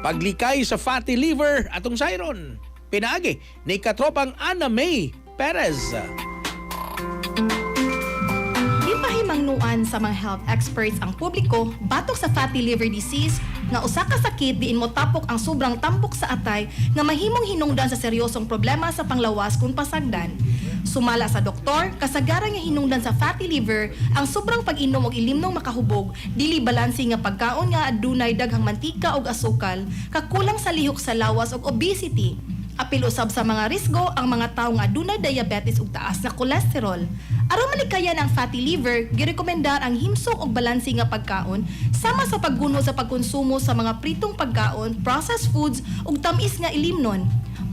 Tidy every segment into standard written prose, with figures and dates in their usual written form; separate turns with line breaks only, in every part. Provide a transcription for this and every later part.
Paglikay sa fatty liver atong sayron. Pinaagi ni katropang Ana May Perez.
Himangnuan sa mga health experts ang publiko batok sa fatty liver disease nga usa ka sakit diin mo tapok ang sobrang tambok sa atay nga mahimong hinungdan sa seryosong problema sa panglawas kung pasagdan. Sumala sa doktor, kasagaran nga hinungdan sa fatty liver ang sobrang pag-inom og ilimnong makahubog, dili balanse nga pagkaon nga adunay daghang mantika ug asukal, kakulang sa lihok sa lawas ug obesity. Apil usab sa mga risgo ang mga tawo nga adunay diabetes ug taas na kolesterol. Aron malikayan ang fatty liver, girekomendar ang himsong ug balanse nga pagkaon sama sa pagguno sa pagkonsumo sa mga pritong pagkaon, processed foods ug tamis nga ilimnon.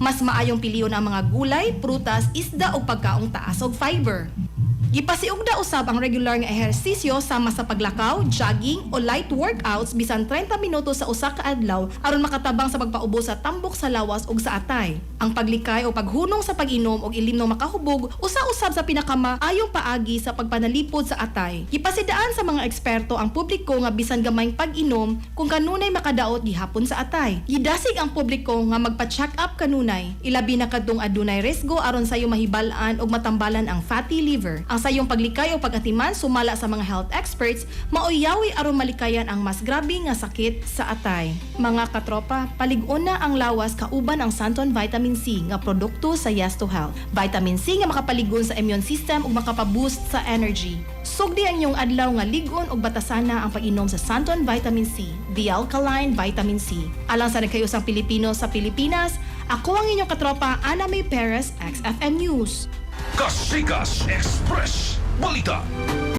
Mas maayong piliyon ang mga gulay, prutas, isda ug pagkaong taas og fiber. Gipasiugda usab ang regular nga ehersisyo sama sa paglakaw, jogging o light workouts bisan 30 minutos sa usa ka adlaw aron makatabang sa pagpaubos sa tambok sa lawas ug sa atay. Ang paglikay o paghunong sa pag-inom og ilimnong makahubog usa-usab sa pinakamaayong paagi sa pagpanalipod sa atay. Gipasidaan sa mga eksperto ang publiko nga bisan gamayng pag-inom kung kanunay makadaot gihapon sa atay. Gidasig ang publiko nga magpa-check up kanunay, ilabi na kadtong adunay risgo aron sayo mahibal-an og matambalan ang fatty liver. Ang sayong paglikay o pag-atiman sumala sa mga health experts mauyawi aron malikayan ang mas grabe nga sakit sa atay. Mga katropa, palig-on na ang lawas kauban ang Santon Vitamin C nga produkto sa Yes to Health. Vitamin C nga makapaligon sa immune system ug makapaboost sa energy. Sugdi ang inyong adlaw nga ligon ug batasana ang pag-inom sa Santon Vitamin C, the alkaline vitamin C. Alang sa nagkayusang Pilipino sa Pilipinas, ako ang inyong katropa Ana May Perez, XFM News.
Kasikas Express Balita.